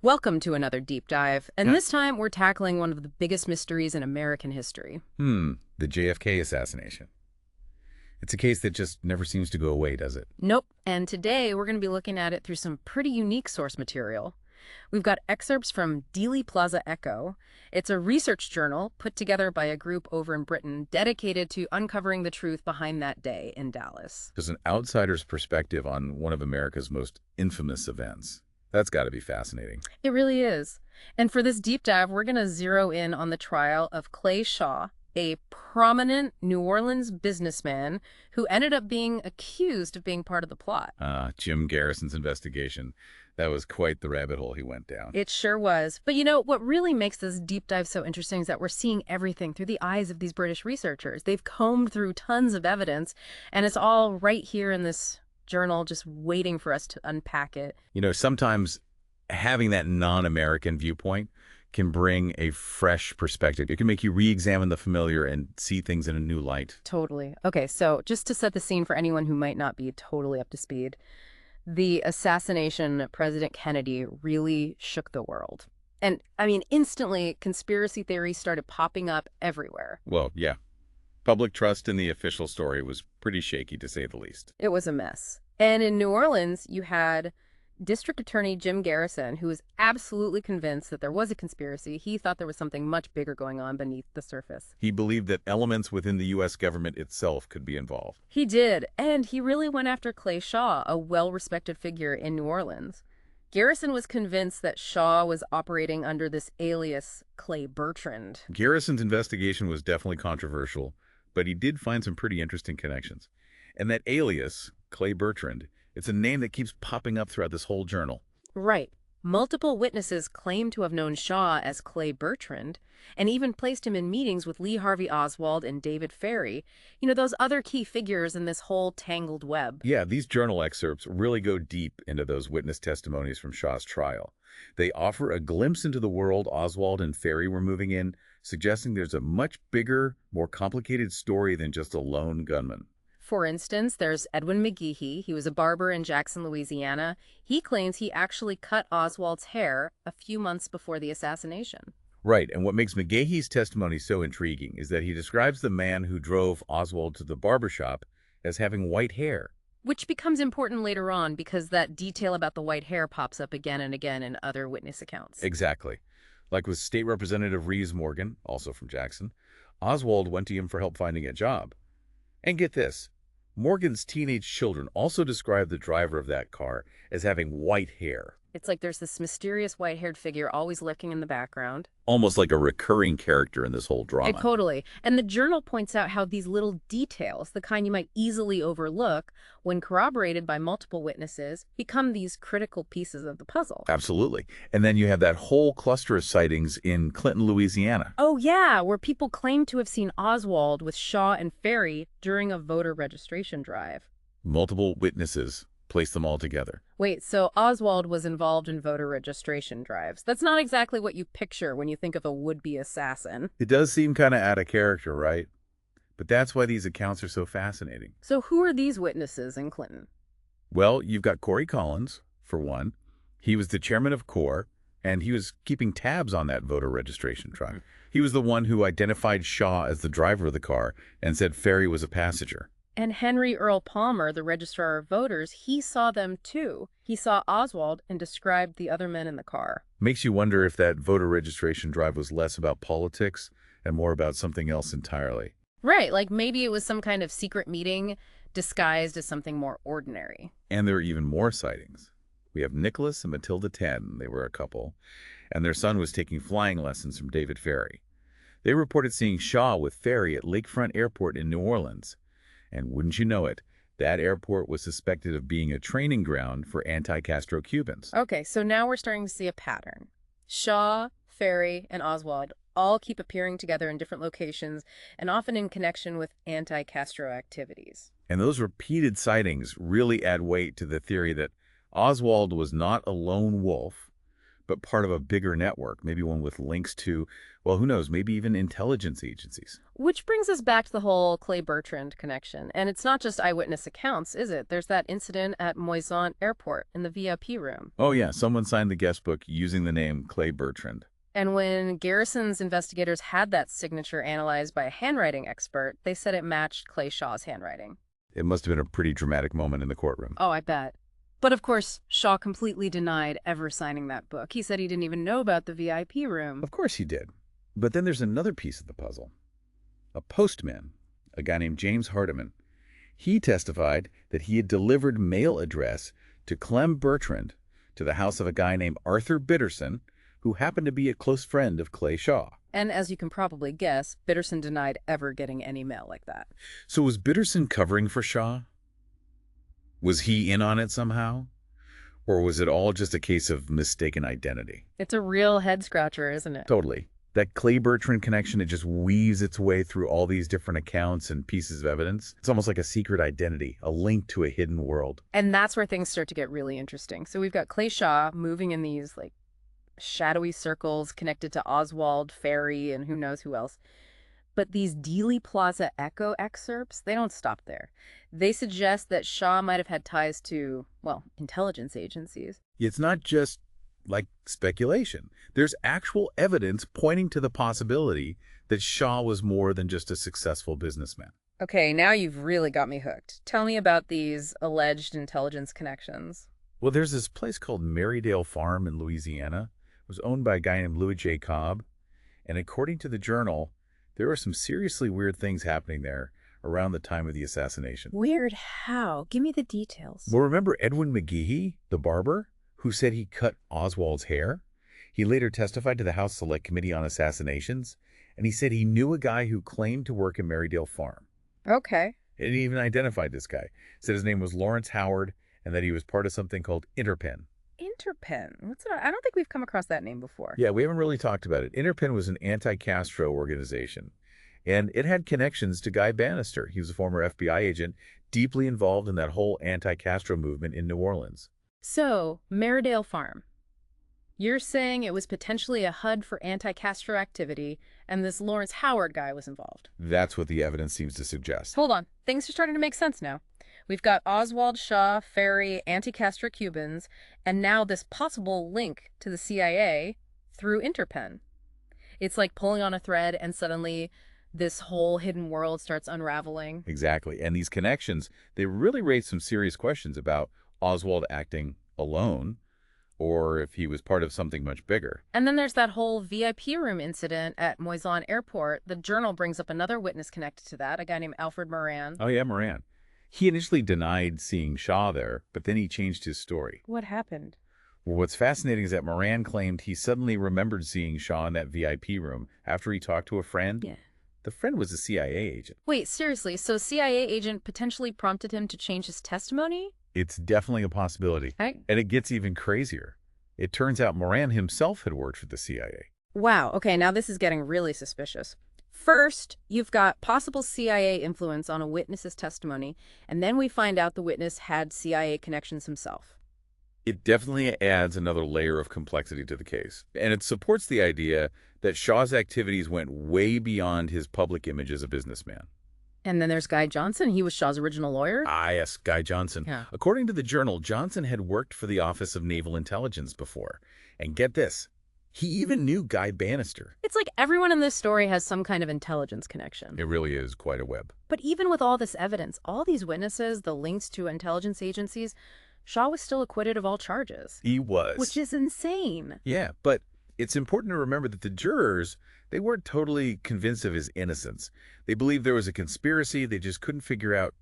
Welcome to another deep dive, and this time we're tackling one of the biggest mysteries in American history. The JFK assassination. It's a case that just never seems to go away, does it? Nope, and today we're going to be looking at it through some pretty unique source material. We've got excerpts from Dealey Plaza Echo. It's a research journal put together by a group over in Britain dedicated to uncovering the truth behind that day in Dallas. There's an outsider's perspective on one of America's most infamous events. That's got to be fascinating. It really is. And for this deep dive, we're going to zero in on the trial of Clay Shaw, a prominent New Orleans businessman who ended up being accused of being part of the plot. Jim Garrison's investigation. That was quite the rabbit hole he went down. It sure was. But you know, what really makes this deep dive so interesting is that we're seeing everything through the eyes of these British researchers. They've combed through tons of evidence, and it's all right here in this journal, just waiting for us to unpack it. You know, sometimes having that non-American viewpoint can bring a fresh perspective. It can make you re-examine the familiar and see things in a new light. Totally. Okay, so just to set the scene for anyone who might not be totally up to speed, the assassination of President Kennedy really shook the world. And, I mean, instantly, conspiracy theories started popping up everywhere. Well, yeah. Public trust in the official story was pretty shaky, to say the least. It was a mess. And in New Orleans, you had District Attorney Jim Garrison, who was absolutely convinced that there was a conspiracy. He thought there was something much bigger going on beneath the surface. He believed that elements within the U.S. government itself could be involved. He did, and he really went after Clay Shaw, a well-respected figure in New Orleans. Garrison was convinced that Shaw was operating under this alias, Clay Bertrand. Garrison's investigation was definitely controversial, but he did find some pretty interesting connections. And that alias, Clay Bertrand, it's a name that keeps popping up throughout this whole journal. Right. Multiple witnesses claim to have known Shaw as Clay Bertrand, and even placed him in meetings with Lee Harvey Oswald and David Ferrie, you know, those other key figures in this whole tangled web. Yeah, these journal excerpts really go deep into those witness testimonies from Shaw's trial. They offer a glimpse into the world Oswald and Ferrie were moving in, suggesting there's a much bigger, more complicated story than just a lone gunman. For instance, there's Edwin McGehee. He was a barber in Jackson, Louisiana. He claims he actually cut Oswald's hair a few months before the assassination. Right, and what makes McGahee's testimony so intriguing is that he describes the man who drove Oswald to the barbershop as having white hair. Which becomes important later on because that detail about the white hair pops up again and again in other witness accounts. Exactly. Like with State Representative Reeves Morgan, also from Jackson, Oswald went to him for help finding a job. And get this, Morgan's teenage children also described the driver of that car as having white hair. It's like there's this mysterious white-haired figure always lurking in the background. Almost like a recurring character in this whole drama. Totally. And the journal points out how these little details, the kind you might easily overlook, when corroborated by multiple witnesses, become these critical pieces of the puzzle. Absolutely. And then you have that whole cluster of sightings in Clinton, Louisiana. Oh, yeah, where people claim to have seen Oswald with Shaw and Ferrie during a voter registration drive. Multiple witnesses. Place them all together. Wait, so Oswald was involved in voter registration drives. That's not exactly what you picture when you think of a would-be assassin. It does seem kind of out of character, right? But that's why these accounts are so fascinating. So who are these witnesses in Clinton? Well, you've got Corey Collins, for one. He was the chairman of CORE, and he was keeping tabs on that voter registration drive. He was the one who identified Shaw as the driver of the car and said Ferrie was a passenger. And Henry Earl Palmer, the registrar of voters, he saw them too. He saw Oswald and described the other men in the car. Makes you wonder if that voter registration drive was less about politics and more about something else entirely. Right, like maybe it was some kind of secret meeting disguised as something more ordinary. And there are even more sightings. We have Nicholas and Matilda Ten, they were a couple, and their son was taking flying lessons from David Ferrie. They reported seeing Shaw with Ferrie at Lakefront Airport in New Orleans. And wouldn't you know it, that airport was suspected of being a training ground for anti-Castro Cubans. Okay, so now we're starting to see a pattern. Shaw, Ferrie, and Oswald all keep appearing together in different locations and often in connection with anti-Castro activities. And those repeated sightings really add weight to the theory that Oswald was not a lone wolf, but part of a bigger network, maybe one with links to, well, who knows, maybe even intelligence agencies. Which brings us back to the whole Clay Bertrand connection. And it's not just eyewitness accounts, is it? There's that incident at Moisant Airport in the VIP room. Oh, yeah, someone signed the guest book using the name Clay Bertrand. And when Garrison's investigators had that signature analyzed by a handwriting expert, they said it matched Clay Shaw's handwriting. It must have been a pretty dramatic moment in the courtroom. Oh, I bet. But of course, Shaw completely denied ever signing that book. He said he didn't even know about the VIP room. Of course he did. But then there's another piece of the puzzle. A postman, a guy named James Hardiman. He testified that he had delivered mail address to Clem Bertrand to the house of a guy named Arthur Bitterson, who happened to be a close friend of Clay Shaw. And as you can probably guess, Bitterson denied ever getting any mail like that. So was Bitterson covering for Shaw? Was he in on it somehow? Or was it all just a case of mistaken identity? It's a real head-scratcher, isn't it? Totally. That Clay Bertrand connection, it just weaves its way through all these different accounts and pieces of evidence. It's almost like a secret identity, a link to a hidden world. And that's where things start to get really interesting. So we've got Clay Shaw moving in these, shadowy circles connected to Oswald, Ferry, and who knows who else. But these Dealey Plaza Echo excerpts, they don't stop there. They suggest that Shaw might have had ties to, well, intelligence agencies. It's not just like speculation. There's actual evidence pointing to the possibility that Shaw was more than just a successful businessman. Okay, now you've really got me hooked. Tell me about these alleged intelligence connections. Well, there's this place called Marydale Farm in Louisiana. It was owned by a guy named Louis J. Cobb. And according to the Journal, there were some seriously weird things happening there around the time of the assassination. Weird how? Give me the details. Well, remember Edwin McGehee, the barber, who said he cut Oswald's hair? He later testified to the House Select Committee on Assassinations, and he said he knew a guy who claimed to work in Marydale Farm. Okay. And he even identified this guy. Said his name was Lawrence Howard, and that he was part of something called Interpen. Interpen? What's that? I don't think we've come across that name before. Yeah, we haven't really talked about it. Interpen was an anti-Castro organization, and it had connections to Guy Bannister. He was a former FBI agent, deeply involved in that whole anti-Castro movement in New Orleans. So, Marydale Farm. You're saying it was potentially a HUD for anti-Castro activity, and this Lawrence Howard guy was involved. That's what the evidence seems to suggest. Hold on. Things are starting to make sense now. We've got Oswald, Shaw, Ferry, anti-Castro Cubans, and now this possible link to the CIA through Interpen. It's like pulling on a thread, and suddenly this whole hidden world starts unraveling. Exactly. And these connections, they really raise some serious questions about Oswald acting alone, or if he was part of something much bigger. And then there's that whole VIP room incident at Moisant Airport. The Journal brings up another witness connected to that, a guy named Alfred Moran. Oh, yeah, Moran. He initially denied seeing Shaw there, but then he changed his story. What happened? Well, what's fascinating is that Moran claimed he suddenly remembered seeing Shaw in that VIP room after he talked to a friend. Yeah. The friend was a CIA agent. Wait, seriously, so CIA agent potentially prompted him to change his testimony? It's definitely a possibility. And it gets even crazier. It turns out Moran himself had worked for the CIA. Wow, okay, now this is getting really suspicious. First, you've got possible CIA influence on a witness's testimony, and then we find out the witness had CIA connections himself. It definitely adds another layer of complexity to the case. And it supports the idea that Shaw's activities went way beyond his public image as a businessman. And then there's Guy Johnson. He was Shaw's original lawyer. Ah, yes, Guy Johnson. Yeah. According to the Journal, Johnson had worked for the Office of Naval Intelligence before. And get this, he even knew Guy Bannister. It's like everyone in this story has some kind of intelligence connection. It really is quite a web. But even with all this evidence, all these witnesses, the links to intelligence agencies, Shaw was still acquitted of all charges. He was. Which is insane. Yeah, but it's important to remember that the jurors, they weren't totally convinced of his innocence. They believed there was a conspiracy. They just couldn't figure out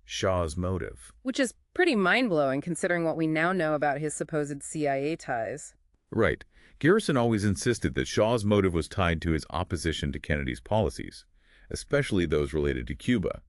Shaw's motive. Which is pretty mind-blowing considering what we now know about his supposed CIA ties. Right. Garrison always insisted that Shaw's motive was tied to his opposition to Kennedy's policies, especially those related to Cuba.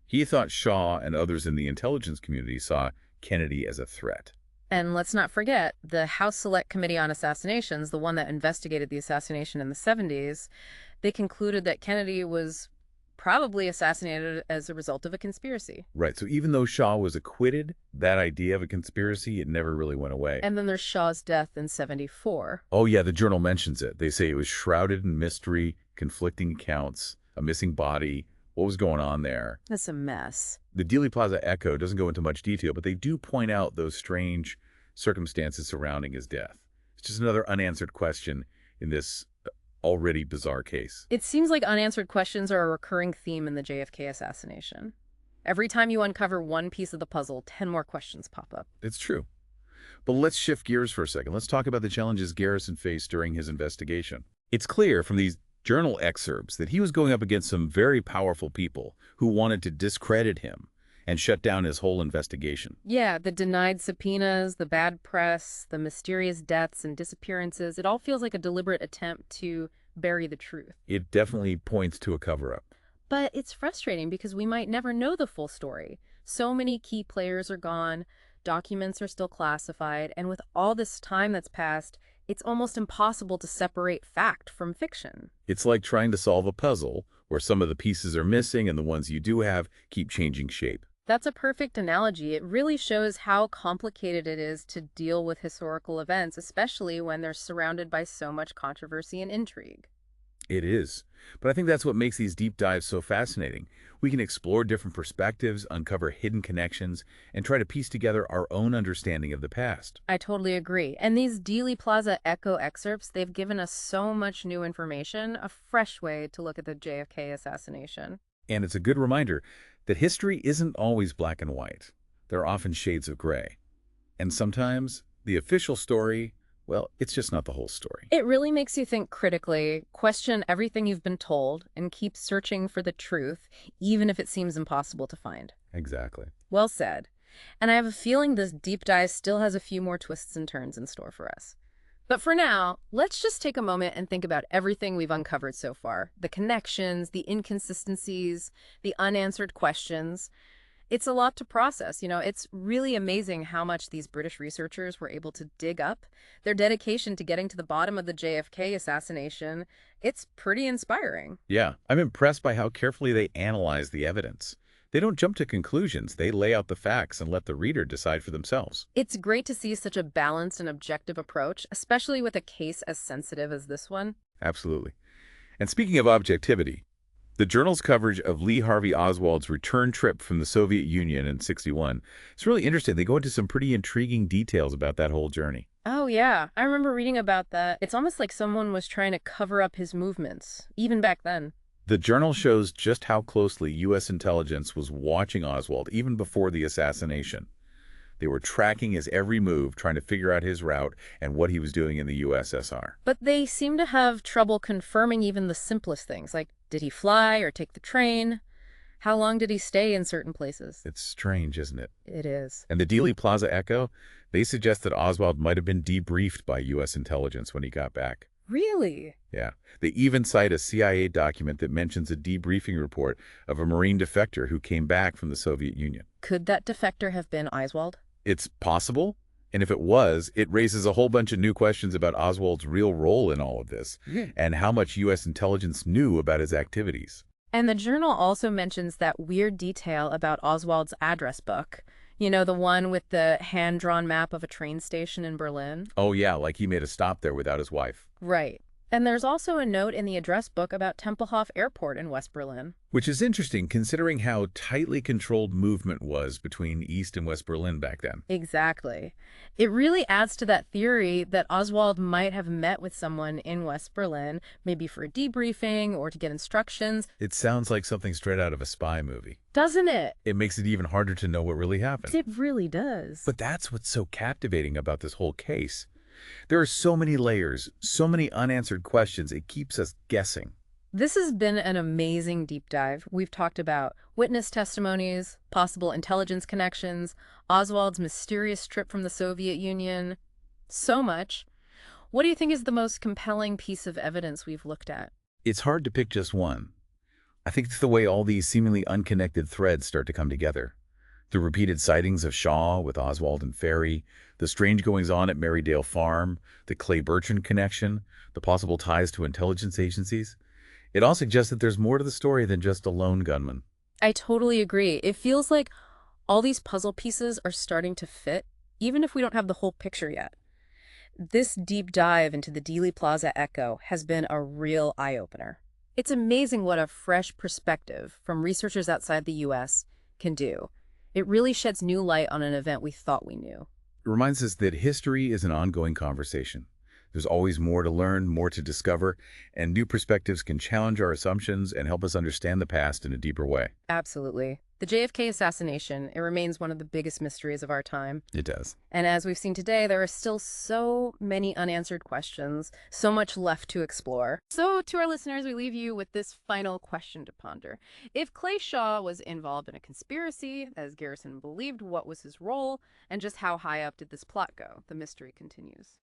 He thought Shaw and others in the intelligence community saw Kennedy as a threat. And let's not forget, the House Select Committee on Assassinations, the one that investigated the assassination in the 70s, they concluded that Kennedy was probably assassinated as a result of a conspiracy. Right, so even though Shaw was acquitted, that idea of a conspiracy, it never really went away. And then there's Shaw's death in 74. Oh yeah, the journal mentions it. They say it was shrouded in mystery, conflicting accounts, a missing body. What was going on there? That's a mess. The Dealey Plaza Echo doesn't go into much detail, but they do point out those strange circumstances surrounding his death. It's just another unanswered question in this already bizarre case. It seems like unanswered questions are a recurring theme in the JFK assassination. Every time you uncover one piece of the puzzle, 10 more questions pop up. It's true. But let's shift gears for a second. Let's talk about the challenges Garrison faced during his investigation. It's clear from these journal excerpts that he was going up against some very powerful people who wanted to discredit him and shut down his whole investigation. Yeah, the denied subpoenas, the bad press, the mysterious deaths and disappearances, it all feels like a deliberate attempt to bury the truth. It definitely points to a cover-up. But it's frustrating because we might never know the full story. So many key players are gone, documents are still classified, and with all this time that's passed, it's almost impossible to separate fact from fiction. It's like trying to solve a puzzle where some of the pieces are missing and the ones you do have keep changing shape. That's a perfect analogy. It really shows how complicated it is to deal with historical events, especially when they're surrounded by so much controversy and intrigue. It is. But I think that's what makes these deep dives so fascinating. We can explore different perspectives, uncover hidden connections, and try to piece together our own understanding of the past. I totally agree. And these Dealey Plaza Echo excerpts, they've given us so much new information, a fresh way to look at the JFK assassination. And it's a good reminder that history isn't always black and white. There are often shades of gray. And sometimes the official story, well, it's just not the whole story. It really makes you think critically, question everything you've been told, and keep searching for the truth, even if it seems impossible to find. Exactly. Well said. And I have a feeling this deep dive still has a few more twists and turns in store for us. But for now, let's just take a moment and think about everything we've uncovered so far. The connections, the inconsistencies, the unanswered questions. It's a lot to process. It's really amazing how much these British researchers were able to dig up. Their dedication to getting to the bottom of the JFK assassination, it's pretty inspiring. Yeah, I'm impressed by how carefully they analyze the evidence. They don't jump to conclusions. They lay out the facts and let the reader decide for themselves. It's great to see such a balanced and objective approach, especially with a case as sensitive as this one. Absolutely. And speaking of objectivity, the journal's coverage of Lee Harvey Oswald's return trip from the Soviet Union in '61 is really interesting. They go into some pretty intriguing details about that whole journey. Oh, yeah. I remember reading about that. It's almost like someone was trying to cover up his movements, even back then. The journal shows just how closely U.S. intelligence was watching Oswald even before the assassination. They were tracking his every move, trying to figure out his route and what he was doing in the USSR. But they seem to have trouble confirming even the simplest things, like did he fly or take the train? How long did he stay in certain places? It's strange, isn't it? It is. And the Dealey Plaza Echo, they suggest that Oswald might have been debriefed by U.S. intelligence when he got back. Really? Yeah. They even cite a CIA document that mentions a debriefing report of a Marine defector who came back from the Soviet Union. Could that defector have been Oswald? It's possible. And if it was, it raises a whole bunch of new questions about Oswald's real role in all of this and how much U.S. intelligence knew about his activities. And the journal also mentions that weird detail about Oswald's address book. The one with the hand-drawn map of a train station in Berlin? Oh, yeah, like he made a stop there without his wife. Right. And there's also a note in the address book about Tempelhof Airport in West Berlin. Which is interesting considering how tightly controlled movement was between East and West Berlin back then. Exactly. It really adds to that theory that Oswald might have met with someone in West Berlin, maybe for a debriefing or to get instructions. It sounds like something straight out of a spy movie. Doesn't it? It makes it even harder to know what really happened. It really does. But that's what's so captivating about this whole case. There are so many layers, so many unanswered questions, it keeps us guessing. This has been an amazing deep dive. We've talked about witness testimonies, possible intelligence connections, Oswald's mysterious trip from the Soviet Union. So much. What do you think is the most compelling piece of evidence we've looked at? It's hard to pick just one. I think it's the way all these seemingly unconnected threads start to come together. The repeated sightings of Shaw with Oswald and Ferry, the strange goings-on at Marydale Farm, the Clay Bertrand connection, the possible ties to intelligence agencies. It all suggests that there's more to the story than just a lone gunman. I totally agree. It feels like all these puzzle pieces are starting to fit, even if we don't have the whole picture yet. This deep dive into the Dealey Plaza Echo has been a real eye-opener. It's amazing what a fresh perspective from researchers outside the U.S. can do. It really sheds new light on an event we thought we knew. It reminds us that history is an ongoing conversation. There's always more to learn, more to discover, and new perspectives can challenge our assumptions and help us understand the past in a deeper way. Absolutely. The JFK assassination, it remains one of the biggest mysteries of our time. It does. And as we've seen today, there are still so many unanswered questions, so much left to explore. So to our listeners, we leave you with this final question to ponder. If Clay Shaw was involved in a conspiracy, as Garrison believed, what was his role, and just how high up did this plot go? The mystery continues.